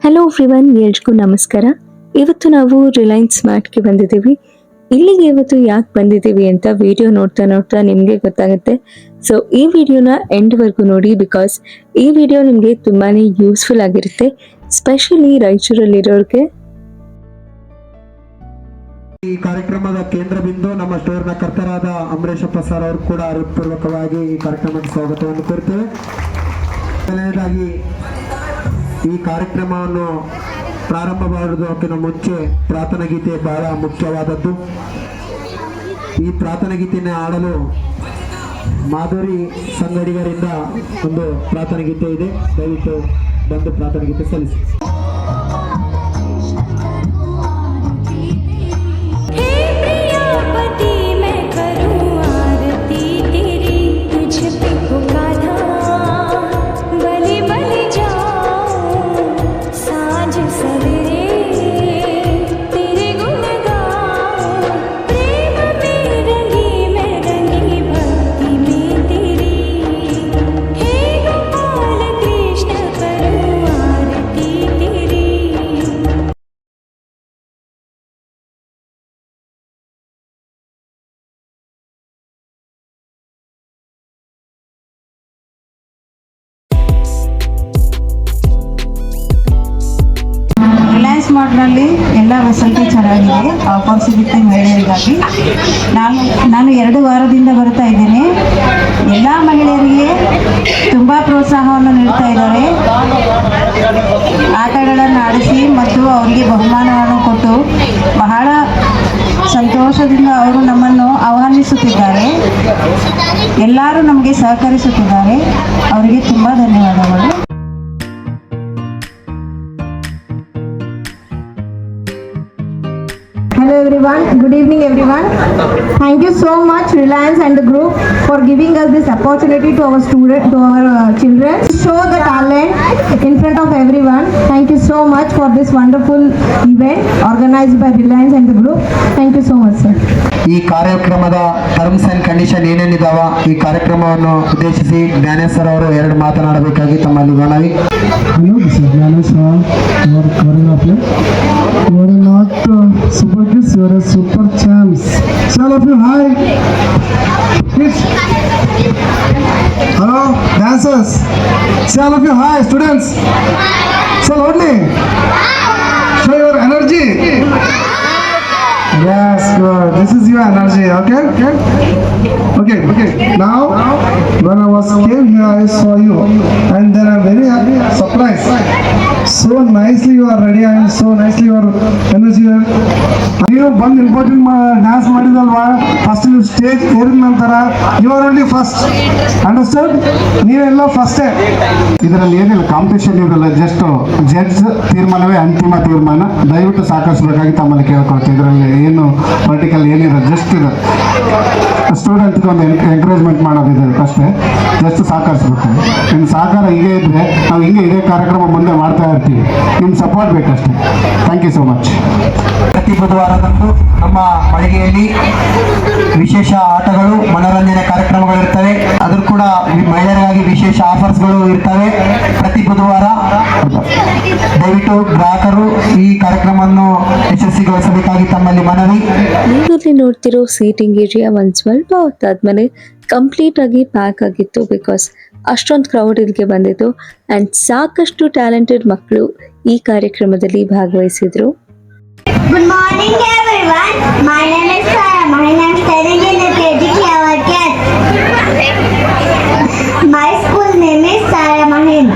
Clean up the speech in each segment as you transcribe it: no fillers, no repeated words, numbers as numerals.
Hello everyone, ಎಲ್ರಿಗೂ ನಮಸ್ಕಾರ. ಇವತ್ತು ನಾವು ರಿಲಯನ್ಸ್ ಸ್ಮಾರ್ಟ್ಗೆ ಬಂದಿದ್ದೀವಿ. ಇಲ್ಲಿಗೆ ಇವತ್ತು ಯಾಕೆ ಬಂದಿದ್ದೀವಿ ಅಂತ ವಿಡಿಯೋ ನೋಡ್ತಾ ನೋಡ್ತಾ ನಿಮಗೆ ಗೊತ್ತಾಗುತ್ತೆ. ಸೊ ಈ ವಿಡಿಯೋನ ಎಂಡ್ವರೆಗೂ ನೋಡಿ, ಬಿಕಾಸ್ ಈ ವಿಡಿಯೋ ನಿಮಗೆ ತುಂಬಾನೇ ಯೂಸ್ಫುಲ್ ಆಗಿರುತ್ತೆ, ಸ್ಪೆಷಲಿ ರಾಯಚೂರಲ್ಲಿರೋರಿಗೆ. ಈ ಕಾರ್ಯಕ್ರಮದ ಕೇಂದ್ರ ಬಿಂದು ನಮ್ಮ ಸ್ಟೋರ್ನ ಕರ್ತರಾದ ಅಮರೇಶಪ್ಪ ಸರ್ ಅವರು ಕೂಡ ಹೃತ್ಪೂರ್ವಕವಾಗಿ ಈ ಕಾರ್ಯಕ್ರಮಕ್ಕೆ ಸ್ವಾಗತವನ್ನು ಕೋರ್ತೇವೆ. ಮೊದಲನೇದಾಗಿ ಈ ಕಾರ್ಯಕ್ರಮವನ್ನು ಪ್ರಾರಂಭ ಮಾಡೋದಕ್ಕಿಂತ ಮುಂಚೆ ಪ್ರಾರ್ಥನಾ ಗೀತೆ ಬಹಳ ಮುಖ್ಯವಾದದ್ದು. ಈ ಪ್ರಾರ್ಥನಾ ಗೀತೆಯನ್ನು ಆಡಲು ಮಾಧುರಿ ಸಂಗಡಿಗರಿಂದ ಒಂದು ಪ್ರಾರ್ಥನಾ ಗೀತೆ ಇದೆ. ದಯವಿಟ್ಟು ಬಂದು ಪ್ರಾರ್ಥನಾ ಗೀತೆ ಸಲ್ಲಿಸಿ. ಸ್ಮಾರ್ಟ್ನಲ್ಲಿ ಎಲ್ಲ ಫೆಸಿಲಿಟಿ ಚೆನ್ನಾಗಿದೆ. ಆಫರ್ಸ್ ಸಿಗುತ್ತೆ ಮಹಿಳೆಯರಿಗಾಗಿ. ನಾನು 2 ವಾರದಿಂದ ಬರ್ತಾ ಇದ್ದೇನೆ. ಎಲ್ಲ ಮಹಿಳೆಯರಿಗೆ ತುಂಬ ಪ್ರೋತ್ಸಾಹವನ್ನು ನೀಡ್ತಾ ಇದ್ದಾರೆ. ಆಟಗಳನ್ನು ಆಡಿಸಿ ಮತ್ತು ಅವರಿಗೆ ಬಹುಮಾನವನ್ನು ಕೊಟ್ಟು ಬಹಳ ಸಂತೋಷದಿಂದ ಅವರು ನಮ್ಮನ್ನು ಆಹ್ವಾನಿಸುತ್ತಿದ್ದಾರೆ. ಎಲ್ಲರೂ ನಮಗೆ ಸಹಕರಿಸುತ್ತಿದ್ದಾರೆ. ಅವರಿಗೆ ತುಂಬ ಧನ್ಯವಾದಗಳು. Hello everyone, good evening everyone. Thank you so much Reliance and the group for giving us this opportunity to our children to show the talent in front of everyone. Thank you so much for this wonderful event organized by Reliance and the group. Thank you so much sir. ಈ ಕಾರ್ಯಕ್ರಮದ terms and condition ಏನೇನಿದಾವ, ಈ ಕಾರ್ಯಕ್ರಮವನ್ನು ಉದ್ದೇಶಿಸಿ Gyanesh sir ಅವರು 2 ಮಾತನಾಡಬೇಕಾಗಿ ತಮ್ಮಲ್ಲಿ ಮನವಿ. Hello, this is Gnanish Ram. You are choreographer. You are not super kids, you are a super champs. So all of you, hi. Kids. Hello, dancers. Say all of you, hi, students. So loudly. Show your energy. Yes, good. This is your energy, okay? Okay. Now, when I came here, I saw you, and then I'm very happy, surprised. So nicely you are ready, and so nicely your energy. You one important dance ಮಾಡಿದಲ್ವಾ, first ನೀವು stage ಏರಿದ ನಂತರ you are only first. Understand? ನೀವೆಲ್ಲ ಫಸ್ಟೇ. ಇದರಲ್ಲಿ ಏನಿಲ್ಲ, competition ಇರಲ್ಲ, just judge ತೀರ್ಮಾನವೇ ಅಂತಿಮ ತೀರ್ಮಾನ. ದಯವಿಟ್ಟು ಸಹಕರಿಸಬೇಕಾಗಿ ತಮ್ಮಲ್ಲಿ ಕೇಳ್ಕೊಳ್ತೀವಿ. ಇದರಲ್ಲಿ ಏನು ಪರ್ಟಿಕಲ್ ಏನಿಲ್ಲ, ಜಸ್ಟ್ ಇದೆ ಸ್ಟೂಡೆಂಟ್ಗೆ ಒಂದು ಎಂಕರೇಜ್ಮೆಂಟ್ ಮಾಡೋದಿದೆ ಅಷ್ಟೇ. ಜಸ್ಟ್ ಸಹಕರಿಸ್ಬೇಕು. ನಿಮ್ಮ ಸಹಕಾರ ಹೀಗೆ ಇದ್ದರೆ ನಾವು ಇದೇ ಕಾರ್ಯಕ್ರಮ ಮುಂದೆ ಮಾಡ್ತಾ ಇರ್ತೀವಿ. ನಿಮ್ಮ ಸಪೋರ್ಟ್ ಬೇಕಷ್ಟೇ. Thank you so much. ಪ್ರತಿ ಬುಧವಾರದಂದು ನಮ್ಮ ಮಳಿಗೆಯಲ್ಲಿ ವಿಶೇಷ ಆಟಗಳು, ಮನೋರಂಜನೆ ಕಾರ್ಯಕ್ರಮಗಳು ಇರ್ತವೆ. ಅದ್ರ ಕೂಡ ಮಹಿಳೆಯರಿಗಾಗಿ ವಿಶೇಷ ಆಫರ್ಸ್ಗಳು ಇರ್ತವೆ ಪ್ರತಿ ಬುಧವಾರ. ದಯವಿಟ್ಟು ಗ್ರಾಹಕರು ಈ ಕಾರ್ಯಕ್ರಮವನ್ನು ಯಶಸ್ವಿಗೊಳಿಸಬೇಕಾಗಿ ತಮ್ಮಲ್ಲಿ ಮನವಿ. ನೀವಿಲ್ಲಿ ನೋಡ್ತಿರೋ ಸೀಟಿಂಗ್ ಏರಿಯಾ ಒಂದು ಸ್ವಲ್ಪ ಹೊತ್ತಾದ್ಮೇಲೆ ಕಂಪ್ಲೀಟ್ ಆಗಿ ಪ್ಯಾಕ್ ಆಗಿತ್ತು, ಬಿಕಾಸ್ ಅಷ್ಟೊಂದು ಕ್ರೌಡ್ ಇಲ್ಲಿಗೆ ಬಂದಿತ್ತು. ಆ್ಯಂಡ್ ಸಾಕಷ್ಟು ಟ್ಯಾಲೆಂಟೆಡ್ ಮಕ್ಕಳು ಈ ಕಾರ್ಯಕ್ರಮದಲ್ಲಿ ಭಾಗವಹಿಸಿದ್ರು. Good morning everyone. My name is Sarah. I am studying in the KG Clever Cat. My school name is Sarah Mahin.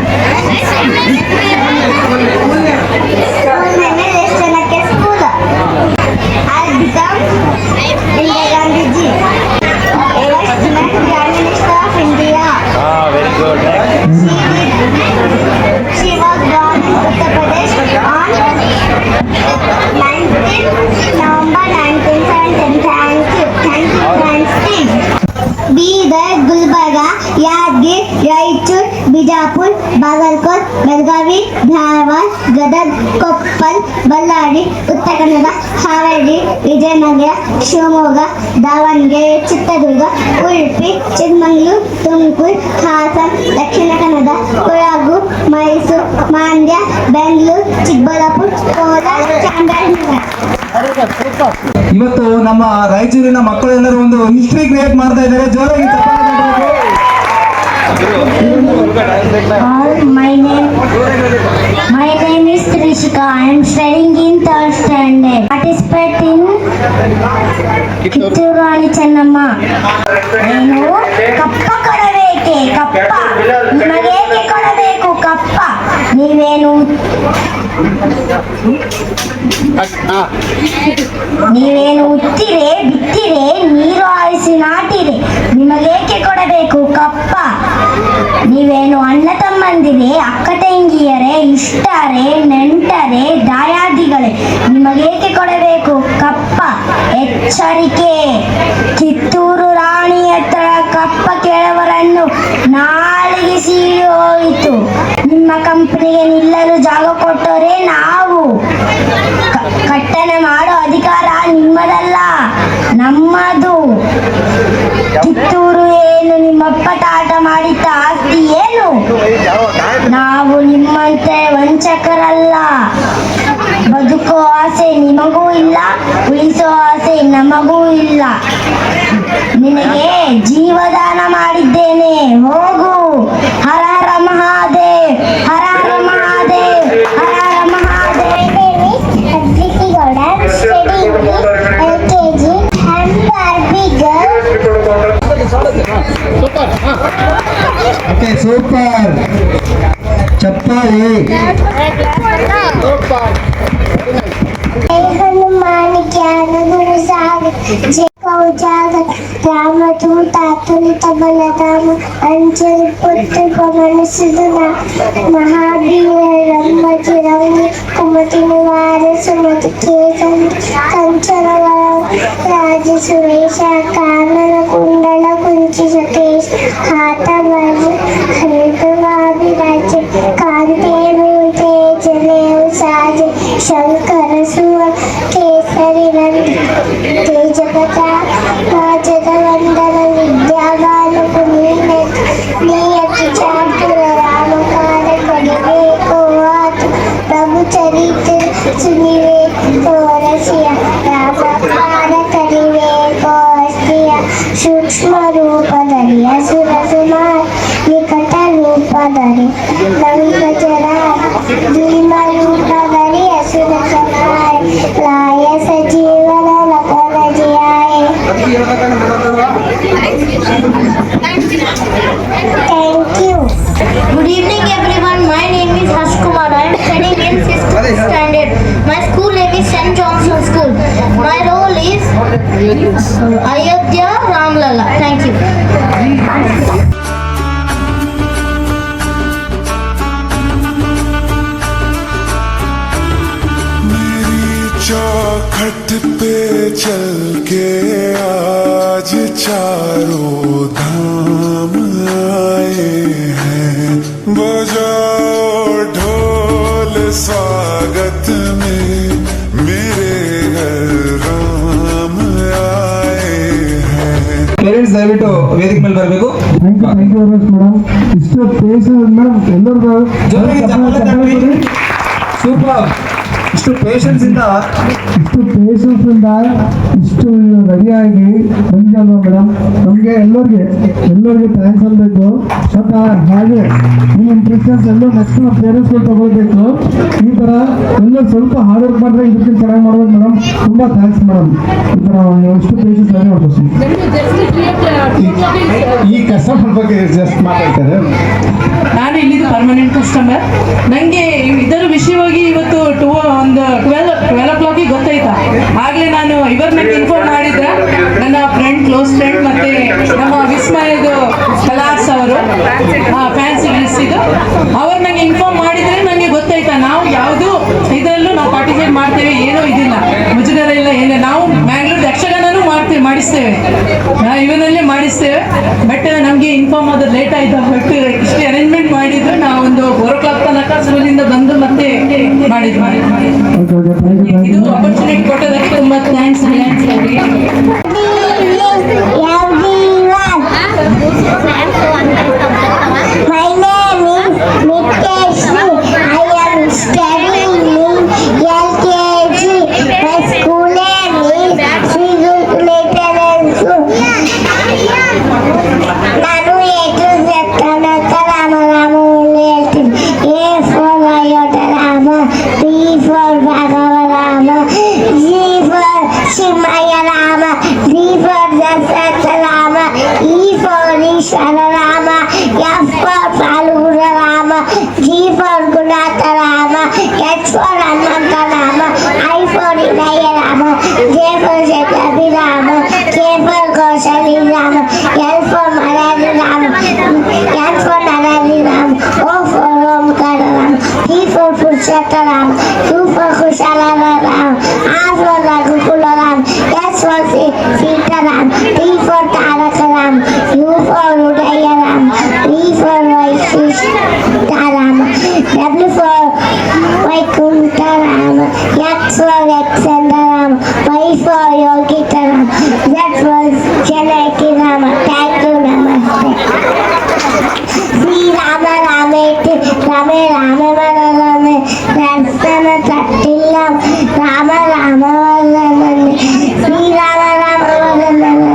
School name is Estanake School. I become Indira Gandhi. First Prime Minister of India. Very good. She was born in Uttar Pradesh on 19 November 1917. Thank you friends. Bidar, Gulbarga, Yadgir, Raichur, Bijapur, Bagalkot, Belagavi, Dharwad, Gadag, Koppal, Ballari, Uttara Kannada, Haveri, Vijayanagara, Shivamogga, Davanagere, Chitradurga, Udupi, Chikkamagaluru, Tumakuru, Hassan, Dakshina Kannada, Kodagu, Mysuru, Mandya, Bengaluru, Chikkaballapur, Kolar, Chamarajanagar. ಇವತ್ತು ನಮ್ಮ ರಾಯಚೂರಿನ ಮಕ್ಕಳೆಲ್ಲರೂ ಒಂದು history create ಮಾಡ್ತಾ ಇದ್ದಾರೆ. ಜೋರಾಗಿ ಚಪ್ಪಾಳೆ ತಟ್ಟಬೇಕು. My name is Trishika. I am studying in 3rd standard. Participate in Kittur Rani Chennamma. ಏನು ಕಪ್ಪ ಕೊಡಬೇಕೆ? ಕಪ್ಪ ನಿಮಗೇಕೆ ಕೊಡಬೇಕು ಕಪ್ಪ? ನೀವೇನು ಉತ್ತಿರೆ, ಬಿತ್ತಿರೆ, ನೀರು ಹಾಯಿಸಿ ನಾಟಿರೆ, ನಿಮಗೇಕೆ ಕೊಡಬೇಕು ಕಪ್ಪ? ನೀವೇನು ಅಣ್ಣ ತಮ್ಮಂದಿರೆ, ಅಕ್ಕ ತಂಗಿಯರೇ, ಇಷ್ಟರೇ, ನೆಂಟರೇ, ದಾಯಾದಿಗಳೇ, ನಿಮಗೇಕೆ ಕೊಡಬೇಕು ಕಪ್ಪ? ಎಚ್ಚರಿಕೆ, ಕಿತ್ತೂರು ರಾಣಿ ಹತ್ರ ಕಪ್ಪ ಕೇಳುವವರನ್ನು ನಾಳೆಗೆ ಸೀಳಿ ಹೋಯಿತು. ನಿಮ್ಮ ಕಂಪನಿಗೆ ನಿಲ್ಲಲು ಜಾಗ ಕೊಟ್ಟರೆ ನಾವು ಕಟ್ಟಣ ಮಾಡೋ ಅಧಿಕಾರ ನಿಮ್ಮದಲ್ಲ, ನಮ್ಮದು. ಕಿತ್ತೂರು ಏನು ನಿಮ್ಮಪ್ಪ ತಾಟ ಮಾಡಿದ್ದ ಆಸ್ತಿ ಏನು? ನಾವು ನಿಮ್ಮಂತೆ ವಂಚಕರಲ್ಲ. ಬದುಕೋ ಆಸೆ ನಿಮಗೂ ಇಲ್ಲ, ಉಳಿಸೋ ಆಸೆ ನಮಗೂ ಇಲ್ಲ. ನಿನಗೆ ಜೀವದಾನ ಮಾಡಿದ್ದೇನೆ, ಹೋಗು. Har Har Mahadev, Har Har Mahadev, Har Har Mahadev. LKG. I'm Barbie girl. Okay, super. ಚಪ್ಪಾಳೆ. हनुमान ज्ञान गुण सागर, जय उजागर, रामदूत अतुलित बलधाम, अंजनी पुत्र पवन सुतनाम, महावीर ब्रह्मजि रवि, कुमति निवार सुमति केसरी, कंचन वरण राज सुरेश, कानन कुंडल कुंचित केश, हाथ वज्र हरिद्रवाभिराज, कांते तेजलेव साज, शंकर सुवर केसरी नंद, तेज प्रताप राजद वंदन, विद्यावान पुनीत नियति चातुर, राम काज करिबे को आतुर, प्रभु चरित्र सुनिबे को रसिया, राम काज करिबे को हस्तिया, सूक्ष्म रूप धरि असुर संहार, निकट रूप धरि लंक जरार, भीम रूप धरि असुर संहार, लाय सजीवन लखन जियाए. Thank you. Good evening everyone. My name is Harsh Kumar. I am studying in 5th standard. My school name is St. Johnson School. My role is Ayodhya Ramlala. Thank you. चौखट पे चल के आज चारों धाम आए हैं, बजाओ ढोल स्वागत में, मेरे घर राम आए हैं. ಪೇರೆಂಟ್ಸ್ ದಯವಿಟ್ಟು ವೇದಿಕೆ ಮೇಲೆ ಬರಬೇಕು. Thank you very much madam. ಇಷ್ಟು ಪೇಷನ್ಸ್ ಮೇಡಮ್, ಎಲ್ಲರಿಗೂ ಜೋರಾಗಿ ಚಪ್ಪಾಳೆ ತಟ್ಟಬೇಕು. ಸೂಪರ್. ಇಷ್ಟು ಪೇಷನ್ಸ್ ಇಂದ ಇಷ್ಟು ರೆಡಿಯಾಗಿ ಬಂದಿದ್ದಲ್ವ ಮೇಡಮ್, ನಮಗೆ ಎಲ್ಲರಿಗೆ ಥ್ಯಾಂಕ್ಸ್ ಅನ್ಬೇಕು. ಬಟ್ ಹಾಗೆ ಈ ಇಂಪ್ರೆಷನ್ಸ್ ಎಲ್ಲ ನೆಕ್ಸ್ಟ್ ನಮ್ಮ ಪೇರೆಂಟ್ಸ್ಗಳು ತಗೊಳ್ಬೇಕು. ಈ ಥರ ಎಲ್ಲ ಸ್ವಲ್ಪ ಹಾರ್ಡ್ ವರ್ಕ್ ಮಾಡಿದ್ರೆ ಇದಕ್ಕಿಂತ ಚೆನ್ನಾಗಿ ಮಾಡ್ಬೇಕು ಮೇಡಮ್. ತುಂಬ ಥ್ಯಾಂಕ್ಸ್ ಮೇಡಮ್. ಈ ಥರ ಎಷ್ಟು ಪೇಷನ್ಸ್ ಆಗಿ ಮಾಡ್ಬೋದು. ಈ ಕಸ್ಟಮರ್ ಬಗ್ಗೆ ಜಸ್ಟ್ ಮಾತಾಡ್ತಾರೆ. ನಾನು ಇಲ್ಲಿದ್ದು ಪರ್ಮನೆಂಟ್ ಕಸ್ಟಮರ್. ನನಗೆ ಇದರ ವಿಷಯವಾಗಿ ಇವತ್ತು 12 o'clock ಗೊತ್ತಾಯ್ತಾ. ಆಗಲೇ ನಾನು ಇವ್ರನ್ನ ಇನ್ಫಾರ್ಮ್ ಮಾಡಿದ್ದೆ, ನನ್ನ ಕ್ಲೋಸ್ ಫ್ರೆಂಡ್ ಮತ್ತೆ ನಮ್ಮ ವಿಸ್ಮಯದು ಕಲಾಸ್ ಅವರು ಫ್ಯಾನ್ಸಿ ಡ್ರೆಸ್ ಇದು, ಅವ್ರು ನಂಗೆ ಇನ್ಫಾರ್ಮ್ ಮಾಡಿದ್ರೆ ನನಗೆ ಗೊತ್ತಾಯ್ತಾ. ನಾವು ಯಾವುದು ಇದರಲ್ಲೂ ನಾವು ಪಾರ್ಟಿಸಿಪೇಟ್ ಮಾಡ್ತೇವೆ, ಏನೋ ಇದಿಲ್ಲ, ಮುಜುಗರ ಇಲ್ಲ, ಏನೇ. ನಾವು ಮ್ಯಾಂಗ್ಳೂರ್ ಯಕ್ಷಗಾನೂ ಮಾಡಿಸ್ತೇವೆ, ಇವನಲ್ಲೇ ಮಾಡಿಸ್ತೇವೆ. ಬಟ್ ನಮಗೆ ಇನ್ಫಾರ್ಮ್ ಆದ್ರೆ ಲೇಟ್ ಆಯ್ತು. ಬಟ್ ಇಷ್ಟು ಅರೇಂಜ್ಮೆಂಟ್ ಮಾಡಿದ್ರು ನಾವೊಂದು ಸ್ಕೂಲಿಂದ ಬಂದು ಮತ್ತೆ ಮಾಡಿದ್ವಿ. ಇದು ಆಪರ್ಚುನಿಟಿ ಕೊಟ್ಟದಕ್ಕೆ ತುಂಬಾ ಥ್ಯಾಂಕ್ಸ್ ರಿಲಯನ್ಸ್ ಅವರಿಗೆ. My name is Niteshri. I am studying in LKG. My school name is Sri Lutheran School. ನಾನು ಹೇಳ್ತೀನಿ. A for Ayodaram, B for Bhagavarama, G for Shimayarama, D for Dasatarama, E for Ishararama, F for Palurarama, G for Gunatarama, H for Anantarama, I for Inayarama, J for Shatabirama, K for Koshalirama, L for Malarirama, N for Nararirama, O for Omkararam, P for Purushottam, Q for Kushalarama, R for Raghukularam, S for Sitaram, T for Tarakaram, U for Udayaram, V for Vaishishtaram, W for Vaikuntaram, X for Exandaram, Y for Yogitaram, Z for Janakiraram. Thank you, Namaste. Sri Rama Ramete, Rame Rame Rame, Rastana Tattillam, Rama Rama Rame, Sri Rama Rama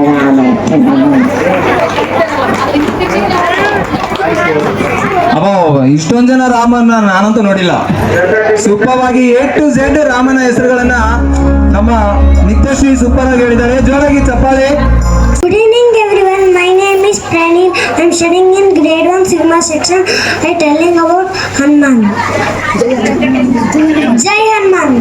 Rame. ಅಬ್ಬಾ, ಇಷ್ಟೊಂದು ಜನ ರಾಮನ ನಾನಂತೂ ನೋಡಿಲ್ಲ. Super ಆಗಿ A to Z ರಾಮನ ಹೆಸರುಗಳನ್ನ ನಮ್ಮ Nityashree super ಆಗಿ ಹೇಳಿದ್ದಾರೆ. ಜೋರಾಗಿ ಚಪ್ಪಾಳೆ. Good evening everyone, my name is Pranil. I am studying in grade 1 Sigma section. I am telling about Hanuman. Jai Hanuman.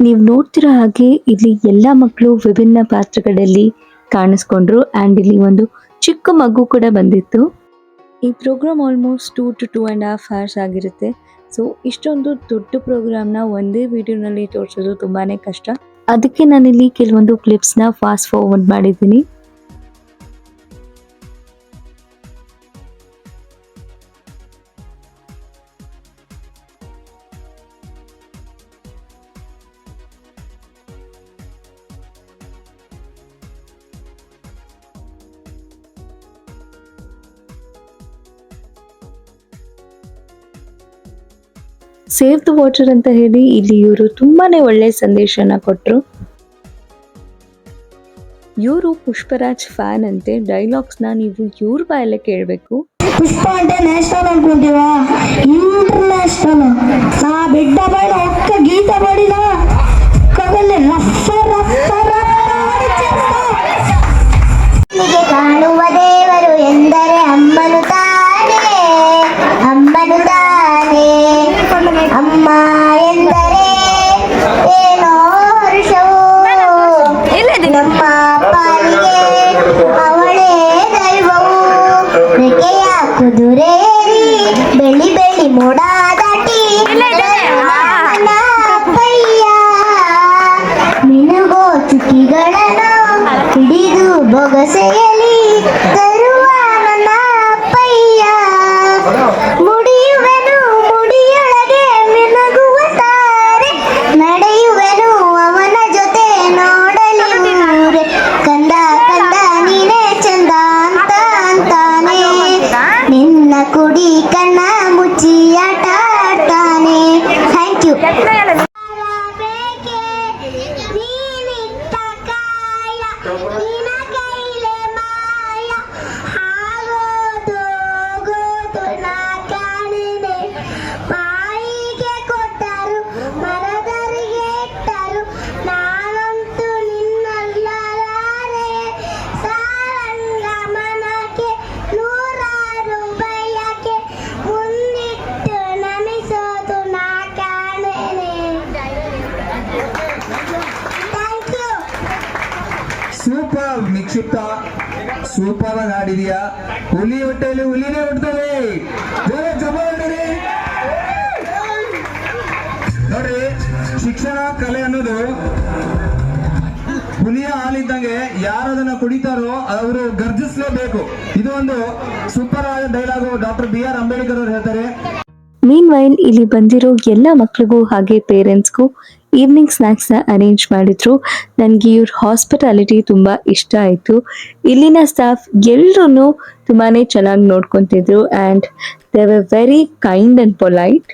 ನೀವು ನೋಡ್ತಿರೋ ಹಾಗೆ ಇಲ್ಲಿ ಎಲ್ಲ ಮಕ್ಕಳು ವಿಭಿನ್ನ ಪಾತ್ರಗಳಲ್ಲಿ ಕಾಣಿಸ್ಕೊಂಡ್ರು ಆ್ಯಂಡ್ ಇಲ್ಲಿ ಒಂದು ಚಿಕ್ಕ ಮಗು ಕೂಡ ಬಂದಿತ್ತು. ಈ ಪ್ರೋಗ್ರಾಮ್ ಆಲ್ಮೋಸ್ಟ್ 2 to 2.5 hours ಆಗಿರುತ್ತೆ. ಸೊ ಇಷ್ಟೊಂದು ದೊಡ್ಡ ಪ್ರೋಗ್ರಾಮ್ನ ಒಂದೇ ವಿಡಿಯೋನಲ್ಲಿ ತೋರಿಸೋದು ತುಂಬಾ ಕಷ್ಟ. ಅದಕ್ಕೆ ನಾನಿಲ್ಲಿ ಕೆಲವೊಂದು ಕ್ಲಿಪ್ಸ್ನ ಫಾಸ್ಟ್ ಫಾರ್ವರ್ಡ್ ಮಾಡಿದ್ದೀನಿ. ಸೇವ್ ದ ವಾಟರ್ ಅಂತ ಹೇಳಿ ಇಲ್ಲಿ ಇವರು ತುಂಬಾನೇ ಒಳ್ಳೆ ಸಂದೇಶನ ಕೊಟ್ಟರು. ಇವರು ಪುಷ್ಪರಾಜ್ ಫ್ಯಾನ್ ಅಂತೆ. ಡೈಲಾಗ್ಸ್ನ ನೀವು ಇವ್ರ ಬಾಯಲ್ಲೇ ಕೇಳಬೇಕು. ಪುಷ್ಪ అంటే నేషనల్ అనుకుంటేవా, ఇంటర్నేషనల్. నా బిడ్డ పైన ఒక్క గీత పడినా కదలే రఫ రఫ ಕಾಣುವ ದೇವರು ಎಂದರೆ ಅಮ್ಮನು ತಾನೇ, ಅಮ್ಮನು ತಾನೇ. ಅಮ್ಮ ಎಂದರೆ ಏನೋ ಹರ್ಷವು, ನಮ್ಮ ಪಾಲಿಗೆ ಅವಳೇ ದೈವವು. ರೆಕೆಯ ಕುದುರೇರಿ ಬೆಳಿ ಬೆಳಿ ಮೋಡ ದಾಟಿ ಅಪ್ಪಯ್ಯ ಮಿನುಗೋ ಚುಕ್ಕಿಗಳನ್ನು ಹಿಡಿದು ಬೊಗಸೆಯಲಿ ತರುವ ನನ್ನ ಅಪ್ಪಯ್ಯ. ಮುಡಿಯುವೆನು ಮುಡಿಯೊಳಗೆ ಮಿನುಗುವ ತಾರೆ, ನಡೆಯುವೆನು ಅವನ ಜೊತೆ ನೋಡಲಿ ಊರೆ. ಕಂದ ಕಂದ ನೀನೇ ಚಂದ ಅಂತ ಅಂತಾನೆ, ನಿನ್ನ ಕುಡಿ ಕಣ್ಣ ಮುಚ್ಚಿ ಆಟ ಆಡ್ತಾನೆ. Thank you. ಮಾಯ ಸೂಪರ್ ನಿಕ್ಷಿಪ್ತ, ಸೂಪರ್ ಆಗಿ ಆಡಿದೀಯಾ. ಹುಲಿ ಹೊಟ್ಟೆಯಲ್ಲಿ ಹುಲಿನೇ ಹುಟ್ಟುತ್ತವೆ. ನೋಡ್ರಿ, ಶಿಕ್ಷಣ ಕಲೆ ಅನ್ನೋದು ಹುಲಿಯ ಹಾಲಿದ್ದಂಗೆ. ಯಾರು ಅದನ್ನ ಕುಡಿತಾರೋ ಅವರು ಗರ್ಜಿಸಲೇಬೇಕು. ಇದು ಒಂದು ಸೂಪರ್ ಆದ ಡೈಲಾಗು ಡಾಕ್ಟರ್ BR ಅಂಬೇಡ್ಕರ್ ಅವರು ಹೇಳ್ತಾರೆ. ಮೀನ್ ವೈಲ್ ಇಲ್ಲಿ ಬಂದಿರೋ ಎಲ್ಲ ಮಕ್ಳಿಗೂ ಹಾಗೆ ಪೇರೆಂಟ್ಸ್ಗೂ ಈವ್ನಿಂಗ್ ಸ್ನ್ಯಾಕ್ಸ್ನ ಅರೇಂಜ್ ಮಾಡಿದ್ರು. ನನಗೆ ಇವ್ರ ಹಾಸ್ಪಿಟಾಲಿಟಿ ತುಂಬ ಇಷ್ಟ ಆಯಿತು. ಇಲ್ಲಿನ ಸ್ಟಾಫ್ ಎಲ್ಲರೂ ತುಂಬಾ ಚೆನ್ನಾಗಿ ನೋಡ್ಕೊತಿದ್ರು and they were very kind and polite.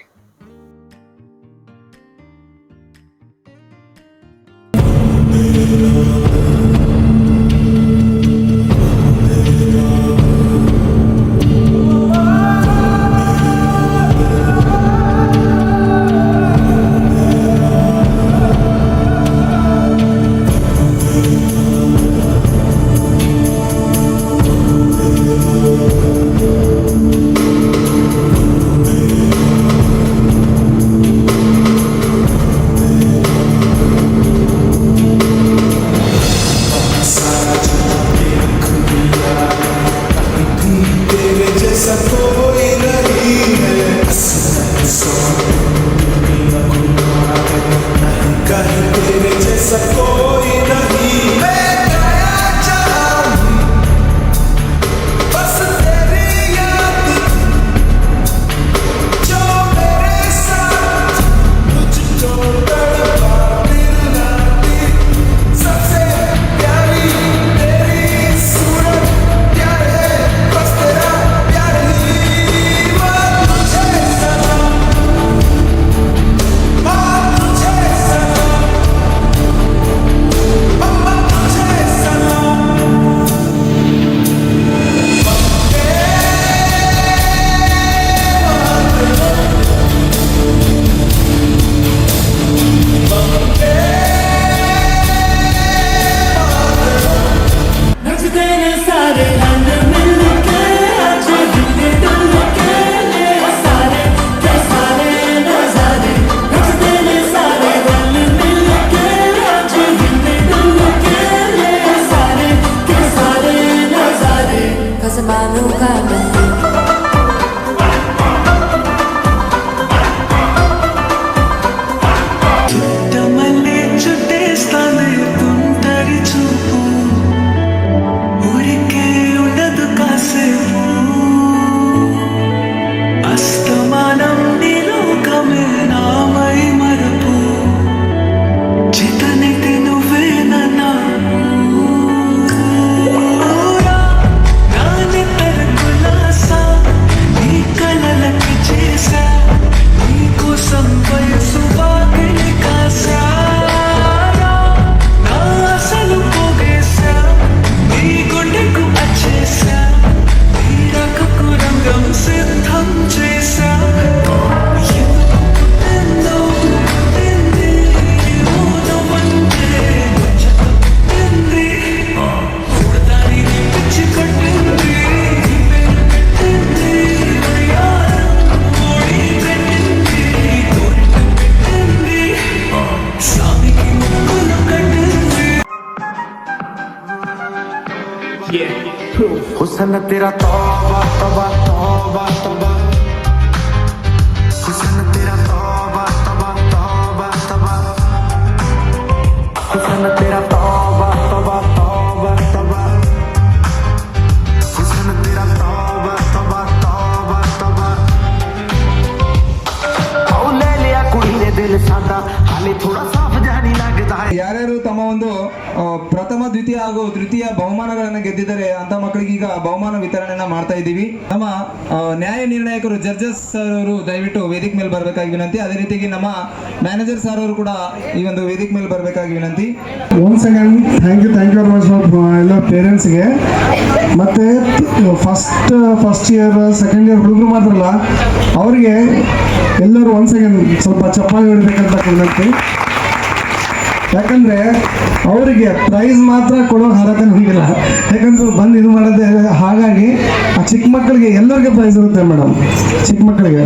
हुस्न तेरा तौबा तौबा तौबा तौबा, हुस्न तेरा तौबा तौबा तौबा तौबा, हुस्न तेरा तौबा तौबा तौबा तौबा, हुस्न तेरा तौबा तौबा तौबा तौबा। औ ले लिया कुड़ी ने दिल सादा, हाले थोड़ा साफ जानी लगता है। ಯಾರ್ಯಾರು ತಮ್ಮ ಒಂದು ಪ್ರಥಮ ದ್ವಿತೀಯ ಹಾಗೂ ತೃತೀಯ ಬಹುಮಾನಗಳನ್ನ ಗೆದ್ದಿದ್ದಾರೆ ಅಂತ ಮಕ್ಕಳಿಗೆ ಈಗ ಬಹುಮಾನ ವಿತರಣೆಯನ್ನ ಮಾಡ್ತಾ ಇದ್ದೀವಿ. ನಮ್ಮ ನ್ಯಾಯ ನಿರ್ಣಾಯಕರು ಜಡ್ಜಸ್ ಸರ್ ಅವರು ದಯವಿಟ್ಟು ವೇದಿಕೆ ಮೇಲೆ ಬರಬೇಕಾಗಿ ವಿನಂತಿ. ಅದೇ ರೀತಿಯಾಗಿ ನಮ್ಮ ಮ್ಯಾನೇಜರ್ ಸರ್ ಅವರು ಕೂಡ ಈ ಒಂದು ವೇದಿಕೆ ಮೇಲೆ ಬರಬೇಕಾಗಿ ವಿನಂತಿ. Once again thank you very much ಎಲ್ಲ ಪೇರೆಂಟ್ಸ್ಗೆ. ಮತ್ತು ಫಸ್ಟ್ ಇಯರ್ ಸೆಕೆಂಡ್ ಇಯರ್ ಹುಡುಗರು ಮಾತ್ರಲ್ಲ, ಅವರಿಗೆ ಎಲ್ಲರೂ ಒನ್ಸ್ ಅಗೇನ್ ಸ್ವಲ್ಪ ಚಪ್ಪಾಳೆ ಹೊಡಿಬೇಕಂತ ವಿನಂತಿ. ಯಾಕಂದರೆ ಅವರಿಗೆ ಪ್ರೈಸ್ ಮಾತ್ರ ಕೊಡೋಕೆ ಅರ್ಹತೆ ನಮಗಿಲ್ಲ, ಯಾಕಂದ್ರೆ ಬಂದು ಇದು ಮಾಡೋದೇ. ಹಾಗಾಗಿ ಆ ಚಿಕ್ಕ ಮಕ್ಕಳಿಗೆ ಎಲ್ಲರಿಗೆ ಪ್ರೈಸ್ ಇರುತ್ತೆ ಮೇಡಮ್. ಚಿಕ್ಕ ಮಕ್ಕಳಿಗೆ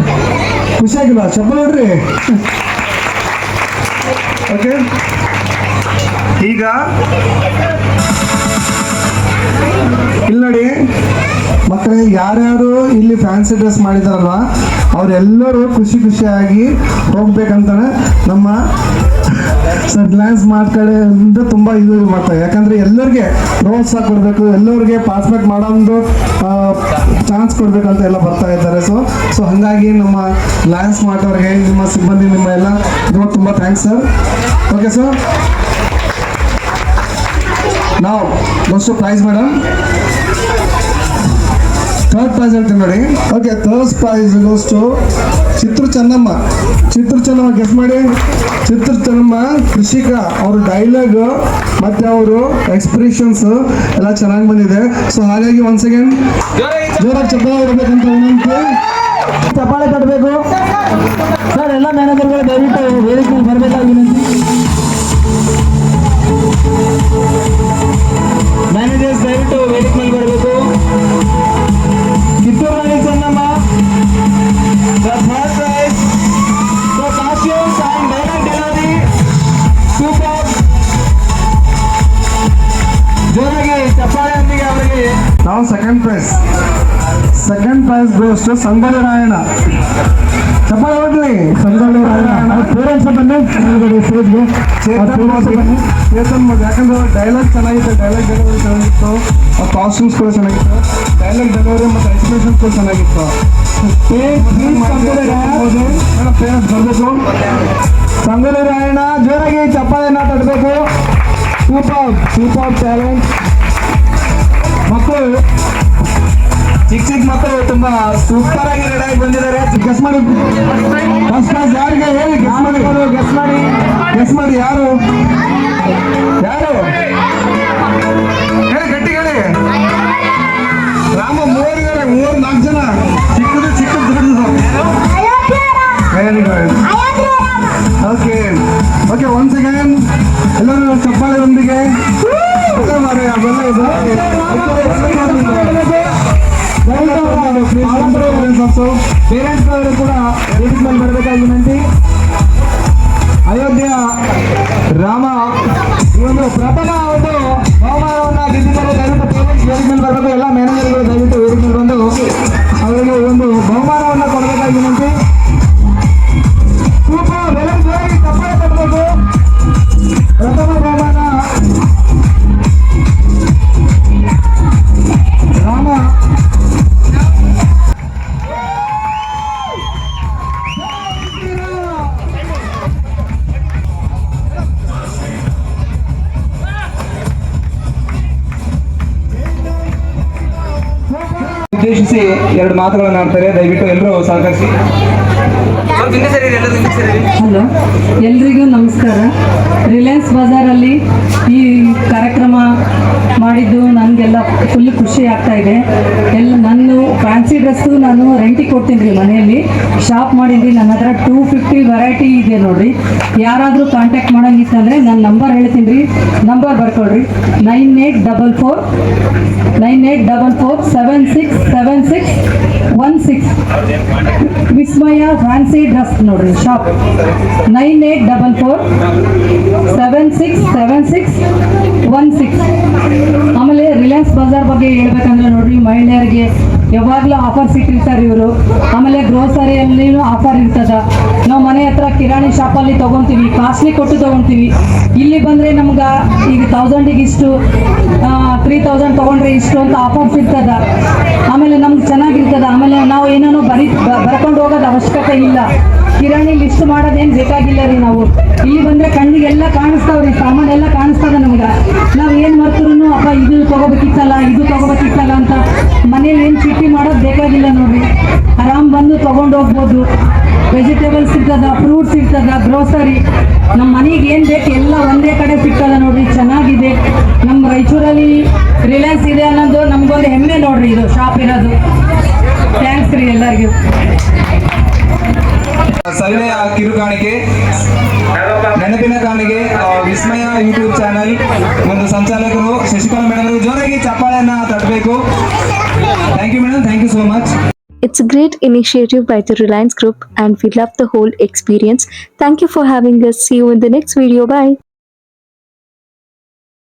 ಖುಷಿಯಾಗಿಲ್ಲ, ಚಪ್ಪಾಳೆ ಹೊಡ್ರಿ. ಓಕೆ, ಈಗ ಇಲ್ಲಿ ನೋಡಿ ಮಕ್ಕಳೇ, ಯಾರ್ಯಾರು ಇಲ್ಲಿ ಫ್ಯಾನ್ಸಿ ಡ್ರೆಸ್ ಮಾಡಿದಾರಲ್ವ ಅವರೆಲ್ಲರೂ ಖುಷಿ ಖುಷಿಯಾಗಿ ಹೋಗ್ಬೇಕಂತಾನೆ ನಮ್ಮ ರಿಲಯನ್ಸ್ ಮಾರ್ಟ್ ಕಡೆಯಿಂದ ತುಂಬ ಇದು ಮಾಡ್ತಾರೆ. ಯಾಕಂದರೆ ಎಲ್ಲರಿಗೆ ಪ್ರೋತ್ಸಾಹ ಕೊಡಬೇಕು, ಎಲ್ಲರಿಗೆ ಪಾರ್ಟಿಸಿಪೇಟ್ ಮಾಡೋ ಒಂದು ಚಾನ್ಸ್ ಕೊಡಬೇಕಂತ ಎಲ್ಲ ಬರ್ತಾ ಇದ್ದಾರೆ. ಸೊ ಹಾಗಾಗಿ ನಮ್ಮ ರಿಲಯನ್ಸ್ ಮಾರ್ಟ್ ಅವ್ರಿಗೆ, ನಿಮ್ಮ ಸಿಬ್ಬಂದಿ, ನಿಮ್ಮ ಎಲ್ಲ ತುಂಬ ಥ್ಯಾಂಕ್ಸ್ ಸರ್. ಓಕೆ ಸರ್, ನಾವು first prize madam, third prize ಹೇಳ್ತೀನಿ ನೋಡಿ. Okay, third prize goes to Chitra Chennamma. Chitra Chennamma guess ಮಾಡಿ. ಚಿತ್ರ ಚೆನ್ನಮ್ಮ ಕೃಷಿಕ, ಅವ್ರ ಡೈಲಾಗ್ ಮತ್ತೆ ಅವರು ಎಕ್ಸ್ಪ್ರೆಷನ್ಸ್ ಎಲ್ಲ ಚೆನ್ನಾಗಿ ಬಂದಿದೆ. ಸೊ ಹಾಗಾಗಿ ಒಂದ್ ಸೆಕೆಂಡ್ ಜೋರಾಗಿ ಚಪ್ಪಾಳೆ ಹೊಡಬೇಕಂತ ವಿನಂತಿ. ಚಪ್ಪಾಳೆ ತಟ್ಟಬೇಕು ಸರ್. ಎಲ್ಲ ಮ್ಯಾನೇಜರ್ಗಳು ದಯವಿಟ್ಟು ವೇದಿಕೆ ಬರಬೇಕಾಗಿ ವಿನಂತಿ. ಮ್ಯಾನೇಜರ್ಸ್ ದಯವಿಟ್ಟು ವೇದಿಕೆ ಮೇಲೆ ಬರಬೇಕು. Kittur Rani Chennamma, the third prize, the costumes and dialogue delivery, super. ಜೋರಾಗಿ ಚಪ್ಪಾಳೆಯೊಂದಿಗೆ ಅವರಿಗೆ ನಾವು second prize goes to Sangolli Rayanna. ಚಪ್ಪಾಳೆ ಹೊಡ್ಲಿ. ಸಂಗೊಳ್ಳಿ ರಾಯಣ್ಣ ಪೇರೆಂಟ್ಸ್ ಬನ್ನಿ ಸ್ಟೇಜ್ಗೆ. ಚೇತನ್ ಯಾಕಂದ್ರೆ ಡೈಲಾಗ್ ಚೆನ್ನಾಗಿತ್ತು, ಡೈಲಾಗ್ ಡೆಲಿವರಿ ಚೆನ್ನಾಗಿತ್ತು, ಕಾಸ್ಟ್ಯೂಮ್ಸ್ ಕೂಡ ಚೆನ್ನಾಗಿತ್ತು, ಡೈಲಾಗ್ ಡೆಲಿವರಿ ಮತ್ತು ಎಕ್ಸ್ಪ್ರೆಷನ್ಸ್ ಕೂಡ ಚೆನ್ನಾಗಿತ್ತು. ಪೇರೆಂಟ್ಸ್ ಬರಬೇಕು. ಸಂಗೊಳ್ಳಿ ರಾಯಣ್ಣ ಜೋರಾಗಿ ಚಪ್ಪಾಳೆಯನ್ನ ತಟ್ಟಬೇಕು. ಸೂಪರ್ ಟ್ಯಾಲೆಂಟ್ ಮಕ್ಕಳು, ಚಿಕ್ಕ ಮಕ್ಕಳು ತುಂಬಾ ಸೂಪರ್ ಆಗಿ ರೆಡಿ ಆಗಿ ಬಂದಿದ್ದಾರೆ. ಗೆಸ್ ಮಾಡಿ ಫಸ್ಟ್ ಕ್ಲಾಸ್ ಯಾರಿಗೆ ಹೇಳಿ. ಗೆಸ್ ಮಾಡಿ ಯಾರು ಹೇಳಿ, ಗಟ್ಟಿ ಹೇಳಿ. ರಾಮ 3-4 ಜನ, ಚಿಕ್ಕದು ದೊಡ್ಡದು. Very good. Okay once again ಎಲ್ಲರೂ ಚಪ್ಪಾಳೆಯೊಂದಿಗೆ ಪೇರೆಂಟ್ಸ್ ಅವರು ಕೂಡ ವೇದಿಕೆ ಮೇಲೆ ಬರಬೇಕಾಗಿ ವಿನಂತಿ. ಅಯೋಧ್ಯ ರಾಮ ಈ ಒಂದು ಪ್ರಥಮ ಒಂದು ಬಹುಮಾನವನ್ನ ಗೆದ್ದಿದ್ದಾರೆ. ದಯವಿಟ್ಟು ಪೇರೆಂಟ್ಸ್ ವೇದಿಕೆ ಮೇಲೆ ಬರಬೇಕು. ಎಲ್ಲ ಮ್ಯಾನೇಜರ್ಗಳು ದಯವಿಟ್ಟು ವೇದಿಕೆ ಮೇಲೆ ಬಂದು ಅವರಿಗೆ ಒಂದು ಬಹುಮಾನವನ್ನ ಕೊಡಬೇಕಾಗಿ ವಿನಂತಿ. ಸೂಪರ್, ಎಲ್ಲ ಜೋರಾಗಿ ಚಪ್ಪಾಳೆ ತಟ್ಟಬೇಕು. ಪ್ರಥಮ ಬಹುಮಾನ ರಾಮ. ಉದ್ದೇಶಿಸಿ 2 ಮಾತುಗಳನ್ನು ಆಡ್ತಾರೆ. ದಯವಿಟ್ಟು ಎಲ್ಲರೂ ಸಹಕರಿಸಿ. ಹಲೋ, ಎಲ್ರಿಗೂ ನಮಸ್ಕಾರ. ರಿಲಯನ್ಸ್ ಬಜಾರಲ್ಲಿ ಈ ಕಾರ್ಯಕ್ರಮ ಮಾಡಿದ್ದು ನನಗೆಲ್ಲ ಫುಲ್ ಖುಷಿ ಆಗ್ತಾ ಇದೆ. ನಾನು ಫ್ಯಾನ್ಸಿ ಡ್ರೆಸ್ಸು ನಾನು ರೆಂಟಿಗೆ ಕೊಡ್ತೀನಿ ರೀ, ಮನೆಯಲ್ಲಿ ಶಾಪ್ ಮಾಡಿದ್ರಿ. ನನ್ನ ಹತ್ರ 250 ವೆರೈಟಿ ಇದೆ ನೋಡಿರಿ. ಯಾರಾದರೂ ಕಾಂಟ್ಯಾಕ್ಟ್ ಮಾಡೋಂಗಿತ್ತಂದರೆ ನಾನು ನಂಬರ್ ಹೇಳ್ತೀನಿ ರೀ, ನಂಬರ್ ಬರ್ಕೊಳ್ರಿ. 9844767616 ವಿಸ್ಮಯ ಫ್ಯಾನ್ಸಿ ಡ್ರೆಸ್ ನೋಡ್ರಿ ಶಾಪ್. 9844767616. ಆಮೇಲೆ ರಿಲಯನ್ಸ್ ಬಜಾರ್ ಬಗ್ಗೆ ಹೇಳ್ಬೇಕಂದ್ರೆ ನೋಡ್ರಿ, ಮಹಿಳೆಯರಿಗೆ ಯಾವಾಗಲೂ ಆಫರ್ಸ್ ಇಟ್ಟಿರ್ತಾರೆ ಇವರು. ಆಮೇಲೆ ಗ್ರೋಸರಿಯಲ್ಲಿ ಆಫರ್ ಇರ್ತದ. ನಾವು ಮನೆ ಹತ್ರ ಕಿರಾಣಿ ಶಾಪಲ್ಲಿ ತೊಗೊತೀವಿ, ಕಾಸ್ಟ್ಲಿ ಕೊಟ್ಟು ತೊಗೊತೀವಿ. ಇಲ್ಲಿ ಬಂದರೆ ನಮ್ಗೆ ಈಗ 1000ಗೆ ಇಷ್ಟು, 3000 ತೊಗೊಂಡ್ರೆ ಇಷ್ಟು ಅಂತ ಆಫರ್ಸ್ ಇರ್ತದ. ಆಮೇಲೆ ನಮ್ಗೆ ಚೆನ್ನಾಗಿರ್ತದ. ಆಮೇಲೆ ನಾವು ಏನೇನೋ ಬರ್ಕೊಂಡು ಹೋಗೋದು ಅವಶ್ಯಕತೆ ಇಲ್ಲ. ಕಿರಾಣಿ ಲಿಸ್ಟ್ ಮಾಡೋದೇನು ಬೇಕಾಗಿಲ್ಲ ರೀ. ನಾವು ಇಲ್ಲಿ ಬಂದರೆ ಕಣ್ಣಿಗೆಲ್ಲ ಕಾಣಿಸ್ತಾವ್ರಿ, ಸಾಮಾನೆಲ್ಲ ಕಾಣಿಸ್ತದ ನಮ್ಗೆ. ನಾವು ಏನು ಮಾಡ್ತೀರೂ ಅಪ್ಪ ಇದು ತೊಗೋಬೇಕಿತ್ತಲ್ಲ, ಇದು ತೊಗೋಬೇಕಿತ್ತಲ್ಲ ಅಂತ ಮನೇಲಿ ಏನು ಚೀಟಿ ಮಾಡೋದು ಬೇಕಾಗಿಲ್ಲ ನೋಡ್ರಿ. ಆರಾಮ್ ಬಂದು ತೊಗೊಂಡು ಹೋಗ್ಬೋದು. ವೆಜಿಟೇಬಲ್ಸ್ ಇರ್ತದ, ಫ್ರೂಟ್ಸ್ ಇರ್ತದ, ಗ್ರೋಸರಿ ನಮ್ಮ ಮನೆಗೆ ಏನು ಬೇಕು ಎಲ್ಲ ಒಂದೇ ಕಡೆ ಸಿಗ್ತದ ನೋಡ್ರಿ. ಚೆನ್ನಾಗಿದೆ. ನಮ್ಮ ರಾಯಚೂರಲ್ಲಿ ರಿಲಯನ್ಸ್ ಇದೆ ಅನ್ನೋದು ನಮಗೊಂದು ಹೆಮ್ಮೆ ನೋಡ್ರಿ, ಇದು ಶಾಪ್ ಇರೋದು. ಥ್ಯಾಂಕ್ಸ್ ರೀ ಎಲ್ಲರಿಗೂ. ಸವಿನಯ ಕಿರುಕಾಣಿಕೆ, ನೆನಪಿನ ಕಾಣಿಕೆ, ವಿಸ್ಮಯ ಯೂಟ್ಯೂಬ್ ಚಾನಲ್ ಒಂದು ಸಂಚಾಲಕರು ಶಶಿಕಲಾ ಮೇಡಮ್ ಅವರು ಜೋರಾಗಿ ಚಪ್ಪಾಳೆಯನ್ನ ತಟ್ಟಬೇಕು. Thank you madam, thank you so much. It's a great initiative by the Reliance Group and we love the whole experience. Thank you for having us. See you in the next video. Bye.